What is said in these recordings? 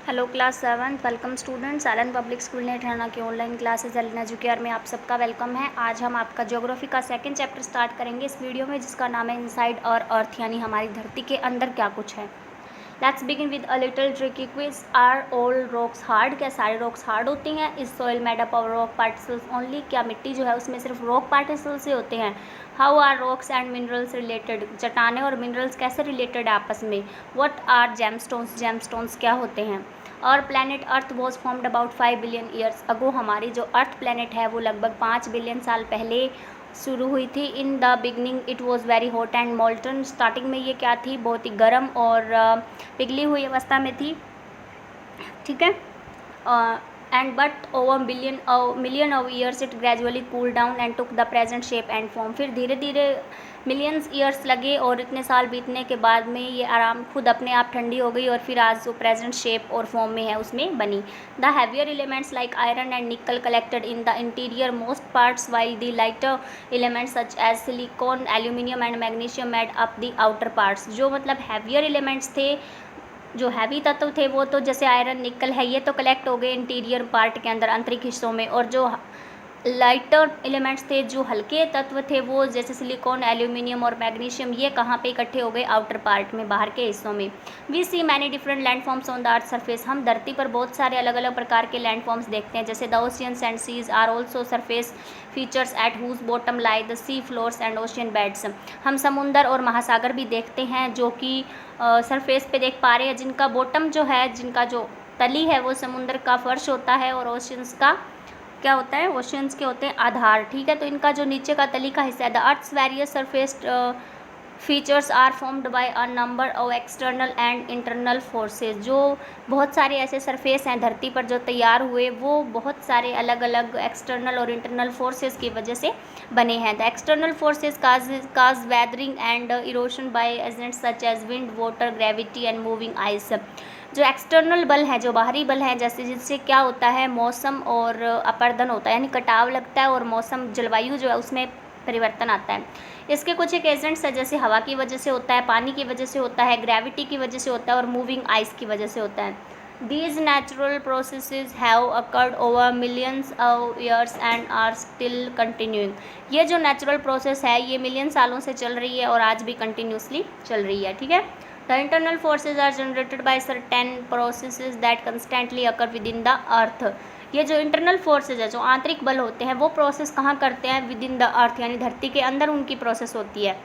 Hello class 7 welcome students. Allen public school ने ठहरना की ऑनलाइन क्लासेज एलन एजुकेयर में आप सबका वेलकम है। आज हम आपका ज्योग्राफी का सेकंड चैप्टर स्टार्ट करेंगे इस वीडियो में, जिसका नाम है इनसाइड और अर्थ, यानी हमारी धरती के अंदर क्या कुछ है। Let's begin with a little tricky quiz. Are all rocks hard? क्या सारे रॉक्स हार्ड होती हैं? Is soil made up of rock particles only? क्या मिट्टी जो है उसमें सिर्फ रॉक पार्टिकल्स से होते हैं? How are rocks and minerals related? चट्टानें और मिनरल्स कैसे रिलेटेड है आपस में? What are gemstones? जेमस्टोन्स क्या होते हैं? और planet earth was formed about 5 billion years ago? हमारी जो अर्थ प्लैनेट है वो लगभग 5 बिलियन साल पहले शुरू हुई थी। In the beginning it was very hot and molten? Starting में ये क्या थी? बहुत ही गर्म और पिघली हुई अवस्था में थी, ठीक है। And but over million of years it gradually cool down and took the present shape and form? फिर धीरे धीरे मिलियंस ईयर्स लगे और इतने साल बीतने के बाद में ये आराम खुद अपने आप ठंडी हो गई और फिर आज जो प्रेजेंट शेप और फॉर्म में है उसमें बनी। The heavier elements like iron and nickel collected in the interior most parts while the lighter elements such as silicon aluminium and magnesium made up the outer parts? जो मतलब heavier elements थे, जो heavy तत्व थे, वो तो जैसे iron निकल है ये तो कलेक्ट हो गए इंटीरियर पार्ट के अंदर, आंतरिक हिस्सों में, और जो लाइटर एलिमेंट्स थे, जो हल्के तत्व थे, वो जैसे सिलिकॉन एल्यूमिनियम और मैग्नीशियम, ये कहाँ पे इकट्ठे हो गए? आउटर पार्ट में, बाहर के हिस्सों में। We see many different landforms on the earth surface? हम धरती पर बहुत सारे अलग अलग प्रकार के लैंडफॉर्म्स देखते हैं, जैसे the oceans and seas are also surface features at whose bottom lie the sea floors and ocean beds? हम समुंदर और महासागर भी देखते हैं जो कि सरफेस पे देख पा रहे हैं, जिनका बॉटम जो है, जिनका जो तली है वो समुंदर का फर्श होता है और ओशियंस का क्या होता है? ओशियंस के होते हैं आधार, ठीक है। तो इनका जो नीचे का तली का हिस्सा है, the earth's various surface features are formed by a number of external and internal forces? जो बहुत सारे ऐसे सरफेस हैं धरती पर जो तैयार हुए, वो बहुत सारे अलग अलग एक्सटर्नल और इंटरनल फोर्सेस की वजह से बने हैं। The external forces cause weathering and erosion by agents such as wind, water, gravity and moving ice? जो एक्सटर्नल बल हैं, जो बाहरी बल हैं, जैसे जिससे क्या होता है? मौसम और अपर्दन होता है, यानी कटाव लगता है और मौसम, जलवायु जो है उसमें परिवर्तन आता है। इसके कुछ एक एजेंट्स हैं, जैसे हवा की वजह से होता है, पानी की वजह से होता है, ग्रेविटी की वजह से होता है और मूविंग आइस की वजह से होता है। These natural processes have occurred over millions of years and are still continuing? ये जो नेचुरल प्रोसेस है ये मिलियन सालों से चल रही है और आज भी कंटिन्यूसली चल रही है, ठीक है। The internal forces are generated by certain processes that constantly occur within the earth? ये जो इंटरनल फोर्सेज है, जो आंतरिक बल होते हैं, वो प्रोसेस कहाँ करते हैं? विद इन द अर्थ, यानी धरती के अंदर उनकी प्रोसेस होती है।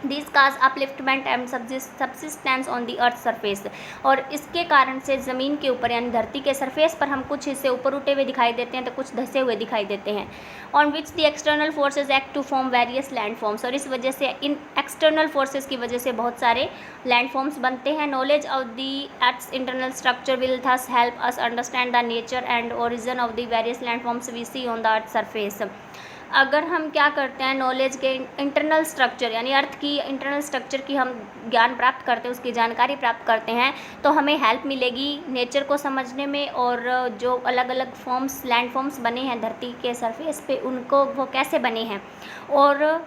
This cause upliftment and subsistence on the earth surface? और इसके कारण से ज़मीन के ऊपर, यानी धरती के सरफेस पर, हम कुछ हिस्से ऊपर उठे हुए दिखाई देते हैं तो कुछ धसे हुए दिखाई देते हैं। On which the external forces act to form various landforms? और इस वजह से, इन एक्सटर्नल फोर्सेज की वजह से बहुत सारे लैंडफॉर्म्स बनते हैं। Knowledge of the earth's internal structure will thus help us understand the nature and origin of the various landforms we see on the earth surface? अगर हम क्या करते हैं, नॉलेज के इंटरनल स्ट्रक्चर, यानी अर्थ की इंटरनल स्ट्रक्चर की हम ज्ञान प्राप्त करते हैं, उसकी जानकारी प्राप्त करते हैं, तो हमें हेल्प मिलेगी नेचर को समझने में, और जो अलग अलग फॉर्म्स, लैंड फॉर्म्स बने हैं धरती के सरफेस पे, उनको वो कैसे बने हैं और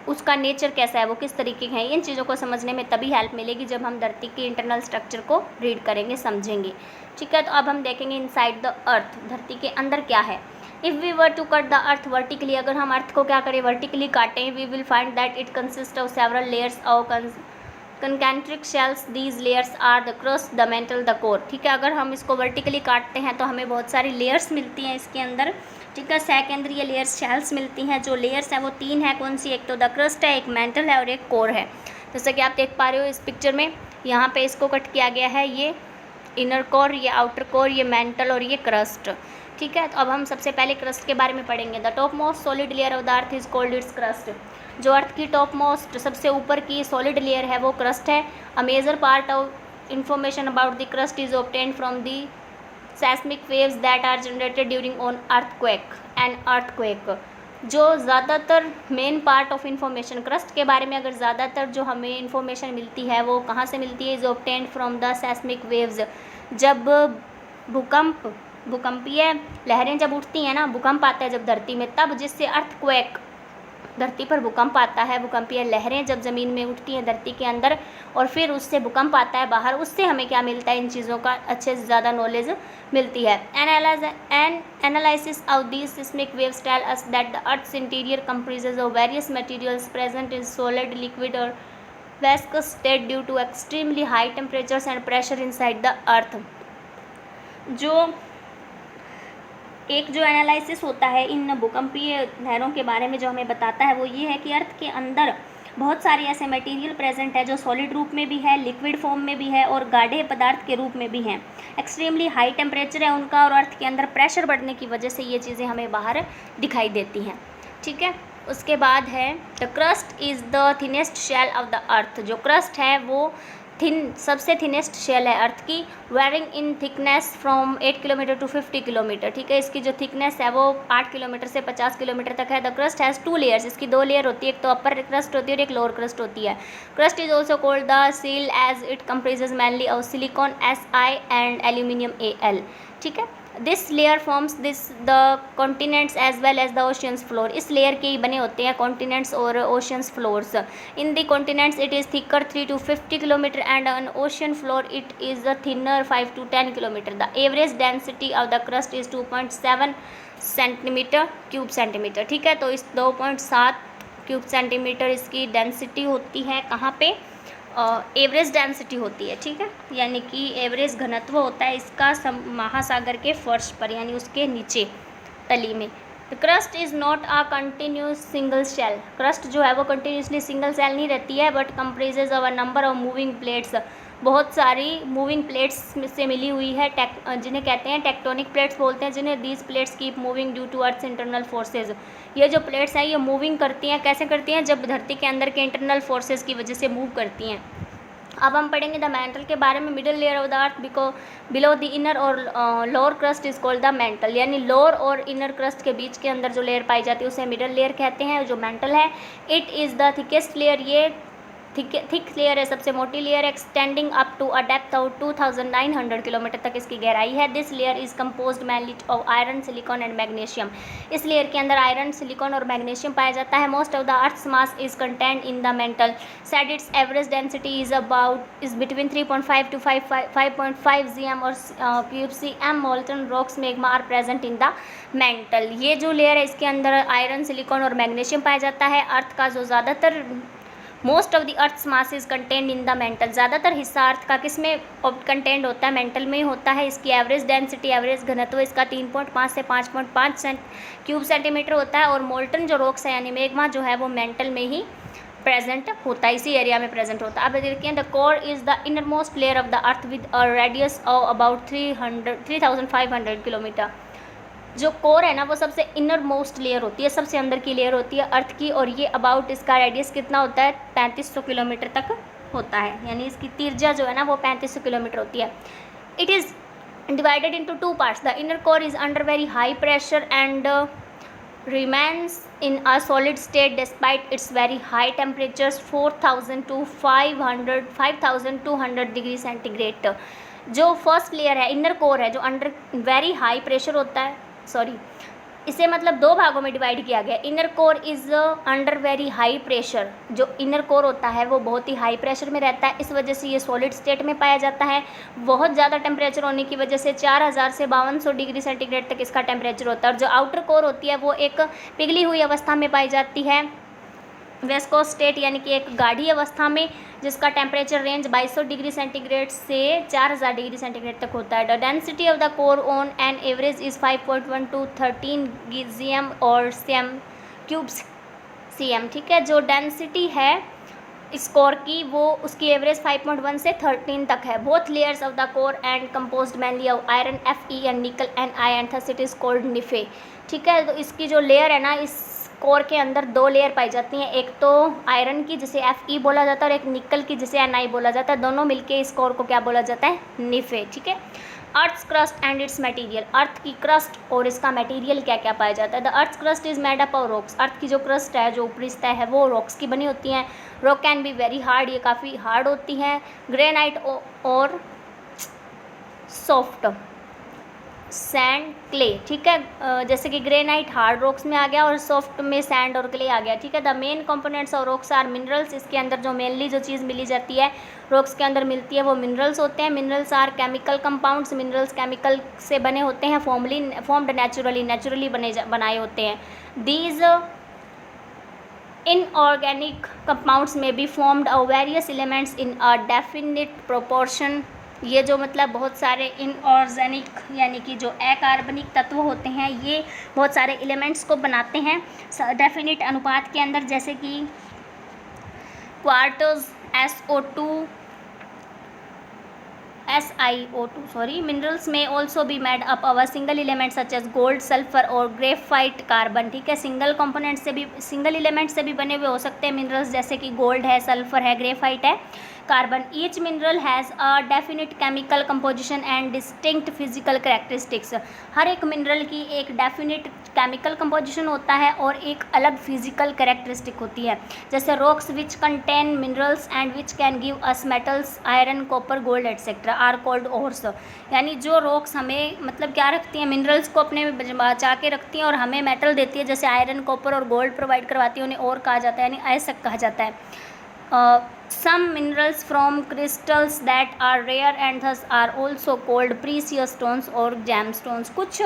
उसका नेचर कैसा है, वो किस तरीके के हैं, इन चीज़ों को समझने में तभी हेल्प मिलेगी जब हम धरती के इंटरनल स्ट्रक्चर को रीड करेंगे, समझेंगे, ठीक है। तो अब हम देखेंगे इनसाइड द अर्थ, धरती के अंदर क्या है। If we were to cut the earth vertically? अगर हम अर्थ को क्या करें? वर्टिकली काटें, we will find that it consist of several layers of concentric shells. These layers are the crust, the mantle, the core, ठीक है। अगर हम इसको वर्टिकली काटते हैं तो हमें बहुत सारी लेयर्स मिलती हैं इसके अंदर, ठीक है। सकेंद्रीय लेयर्स, शेल्स मिलती हैं। जो लेयर्स हैं वो 3 हैं, कौन सी? एक तो द क्रस्ट है, एक मेंटल है और एक कोर है। जैसा कि आप देख पा रहे हो इस पिक्चर में, यहाँ पे इसको कट किया गया है, ये इनर कोर, ये आउटर कोर, ये मेंटल और ये क्रस्ट, ठीक है। तो अब हम सबसे पहले क्रस्ट के बारे में पढ़ेंगे। The top most solid layer of the earth is called its crust? जो अर्थ की टॉप मोस्ट, सबसे ऊपर की सॉलिड लेयर है, वो क्रस्ट है। A major part of information about the crust is obtained from the seismic waves that are generated during on earthquake and earthquake? जो ज़्यादातर main part of information crust के बारे में, अगर ज़्यादातर जो हमें इंफॉर्मेशन मिलती है वो कहाँ से मिलती है? Is obtained from the seismic waves? जब भूकंपीय लहरें जब उठती हैं ना, भूकंप आता है जब धरती में, तब जिससे अर्थक्वेक धरती पर भूकंप आता है, भूकंपीय लहरें जब ज़मीन में उठती हैं धरती के अंदर और फिर उससे भूकंप आता है बाहर, उससे हमें क्या मिलता है, इन चीज़ों का अच्छे से ज़्यादा नॉलेज मिलती है। Analysis of these seismic waves tell us that the earth's interior comprises of various materials present in solid, liquid और viscous state due to extremely high temperatures and pressure inside the earth. जो analysis होता है इन भूकंपीय लहरों के बारे में, जो हमें बताता है वो ये है कि अर्थ के अंदर बहुत सारे ऐसे मटेरियल प्रेजेंट है जो सॉलिड रूप में भी है, लिक्विड फॉर्म में भी है और गाढ़े पदार्थ के रूप में भी हैं। एक्सट्रीमली हाई टेम्परेचर है उनका और अर्थ के अंदर प्रेशर बढ़ने की वजह से ये चीज़ें हमें बाहर दिखाई देती हैं। ठीक है, उसके बाद है the crust is the thinnest shell of the earth. जो क्रस्ट है वो सबसे थिनेस्ट शेल है अर्थ की, varying in thickness from 8 kilometre to 50 kilometre. ठीक है, इसकी जो थिकनेस है वो 8 किलोमीटर से 50 किलोमीटर तक है। द क्रस्ट हैज़ 2 लेयर्स, इसकी 2 लेयर होती है, एक तो अपर क्रस्ट होती है और एक लोअर क्रस्ट होती है। Crust is also called the sial as it comprises mainly of silicon Si and aluminium Al। ठीक है, this layer forms the continents as well as the oceans floor. इस लेयर के ही बने होते हैं कॉन्टिनेंट्स और oceans floors. In the continents it is thicker 3 to 50 kilometre and on ocean floor it is thinner 5 to 10 kilometre. The average density of the crust is 2.7 centimetre cube centimetre. ठीक है, तो इस 2.7 क्यूब सेंटीमीटर इसकी density होती है, कहाँ पे, average density होती है। ठीक है, यानी कि एवरेज घनत्व होता है इसका महासागर के फर्श पर, यानी उसके नीचे तली में। The crust is not a continuous single shell. Crust जो है वो कंटिन्यूसली सिंगल सेल नहीं रहती है, but comprises of a number of moving plates. बहुत सारी मूविंग प्लेट्स से मिली हुई है, जिन्हें कहते हैं टेक्टोनिक प्लेट्स बोलते हैं, जिन्हें these plates keep moving due to earth's internal forces. ये जो प्लेट्स हैं ये मूविंग करती हैं, कैसे करती हैं, जब धरती के अंदर के इंटरनल फोर्सेज की वजह से मूव करती हैं। अब हम पढ़ेंगे द मेंटल के बारे में। Middle layer of the earth below the inner और lower crust is called the mantle, यानी लोअर और इनर क्रस्ट के बीच के अंदर जो लेयर पाई जाती है उसे मिडिल लेयर कहते हैं। जो मेंटल है, it is the thickest layer, ये थिक लेयर है, सबसे मोटी layer, extending up to a depth of 2900 kilometre तक इसकी गहराई है। This layer is composed mainly of iron, silicon and magnesium. इस लेयर के अंदर आयरन, सिलिकॉन और मैग्नीशियम पाया जाता है। Most of the earth's mass is content in the mantle. Said its average density is between 3.5 to 5.5 GM और cube CM molten rocks magma are present in the mantle. ये जो layer है इसके अंदर आयरन, सिलिकॉन और magnesium पाया जाता है। अर्थ का जो ज़्यादातर most of the earth's mass is content in the mantle. ज़्यादातर हिस्सा अर्थ का किस में कंटेंट होता है, मेंटल में ही होता है। इसकी एवरेज डेंसिटी, एवरेज घनत्व इसका 3.5 से 5.5 क्यूब सेंटीमीटर होता है। और मोल्टन जो रॉक्स है यानी मैग्मा जो है वो मेंटल में ही प्रेजेंट होता है, इसी एरिया में प्रेजेंट होता है। अब देखिए, the core is the inner most layer of the earth with a radius of about 3500 kilometre. जो कोर है ना वो सबसे इनर मोस्ट लेयर होती है, सबसे अंदर की लेयर होती है अर्थ की, और ये अबाउट इसका रेडियस कितना होता है, 3500 किलोमीटर तक होता है, यानी इसकी तिर्जा जो है ना वो 3500 किलोमीटर होती है। It is divided into 2 parts. The inner core is under very high pressure and remains in a solid state despite its very high temperatures 4000 to 5200 degree centigrade. जो फर्स्ट लेयर है, इनर कोर है, जो under very high pressure होता है, इसे मतलब 2 भागों में डिवाइड किया गया। Inner core is under very high pressure. जो इनर कोर होता है वो बहुत ही हाई प्रेशर में रहता है, इस वजह से ये सॉलिड स्टेट में पाया जाता है। बहुत ज़्यादा टेम्परेचर होने की वजह से 4000 से 5200 डिग्री सेंटीग्रेड तक इसका टेम्परेचर होता है। और जो आउटर कोर होती है वो एक पिघली हुई अवस्था में पाई जाती है, वेस्कोस स्टेट, यानी कि एक गाढ़ी अवस्था में, जिसका टेम्परेचर रेंज 2200 डिग्री सेंटीग्रेड से 4000 डिग्री सेंटीग्रेड तक होता है। The density of the core on an average is 5.1 to 13 GM और CM क्यूब CM। ठीक है, जो डेंसिटी है इस कोर की वो उसकी एवरेज 5.1 से 13 तक है। Both layers of the core and composed mainly of iron Fe and nickel Ni and thus it is called nife. ठीक है, तो इसकी जो लेयर है ना, इस कोर के अंदर 2 लेयर पाई जाती हैं, एक तो आयरन की जिसे Fe बोला जाता है और एक निकल की जिसे Ni बोला जाता है। दोनों मिलके इस कोर को क्या बोला जाता है, निफे। ठीक है, earth's crust and its material. Earth की क्रस्ट और इसका मटेरियल क्या क्या पाया जाता है। The earth crust is made up of rocks. Earth की जो क्रस्ट है, जो ऊपरी सतह है, वो रॉक्स की बनी होती हैं। Rock can be very hard, ये काफ़ी हार्ड होती हैं। ग्रेनाइट और सॉफ्ट। सैंड क्ले, ठीक है। जैसे कि ग्रेनाइट हार्ड रॉक्स में आ गया और सॉफ्ट में सैंड और क्ले आ गया, ठीक है। The main components of rocks are minerals, इसके अंदर जो मेनली जो चीज़ मिली जाती है रॉक्स के अंदर मिलती है वो मिनरल्स होते हैं। Minerals are chemical compounds, minerals chemical से बने होते हैं, फॉर्म्ड नेचुरली बनाए होते हैं। These inorganic compounds may be formed of various elements in a definite proportion. ये जो मतलब बहुत सारे इनऑर्गेनिक यानी कि जो अकार्बनिक तत्व होते हैं ये बहुत सारे एलिमेंट्स को बनाते हैं डेफिनिट अनुपात के अंदर, जैसे कि quartz, SiO2 minerals may also be made up our single element such as gold, sulphur और ग्रेफाइट, कार्बन, ठीक है। सिंगल कंपोनेंट से भी, सिंगल एलिमेंट से भी बने हुए हो सकते हैं मिनरल्स, जैसे कि गोल्ड है, सल्फर है, ग्रेफाइट है, carbon. Each mineral has a definite chemical composition and distinct physical characteristics. हर एक मिनरल की एक डेफिनिट केमिकल कंपोजिशन होता है और एक अलग फिजिकल कैरेक्टरिस्टिक होती है। जैसे rocks which contain minerals and which can give us metals, iron, copper, gold etcetera are called ores. यानी जो रॉक्स हमें मतलब क्या रखती हैं, मिनरल्स को अपने में बचा के रखती हैं और हमें मेटल देती है, जैसे आयरन, कॉपर और गोल्ड प्रोवाइड करवाती है, उन्हें और कहा जाता है, यानी अयस्क कहा जाता है। Some minerals from crystals that are rare and thus are also called precious stones और gemstones। कुछ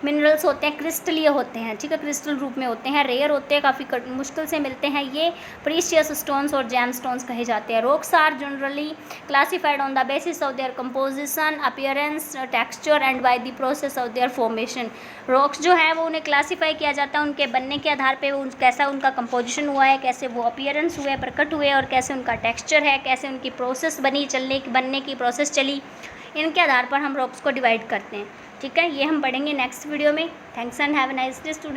मिनरल्स होते हैं क्रिस्टलीय होते हैं, ठीक है, क्रिस्टल रूप में होते हैं, रेयर होते हैं, काफ़ी मुश्किल से मिलते हैं, ये प्रीशियस स्टोन्स और जैम स्टोन्स कहे जाते हैं। Rocks are generally classified on the basis of their composition, appearance, texture and by the process of their formation. Rocks जो है वो उन्हें क्लासीफाई किया जाता है उनके बनने के आधार पे, कैसा उनका कंपोजिशन हुआ है, कैसे वो अपीयरेंस हुए, प्रकट हुए, और कैसे उनका टेक्सचर है, कैसे उनकी प्रोसेस बनने की प्रोसेस चली, इनके आधार पर हम रॉक्स को डिवाइड करते हैं, ठीक है। ये हम पढ़ेंगे नेक्स्ट वीडियो में। Thanks and have a nice day student.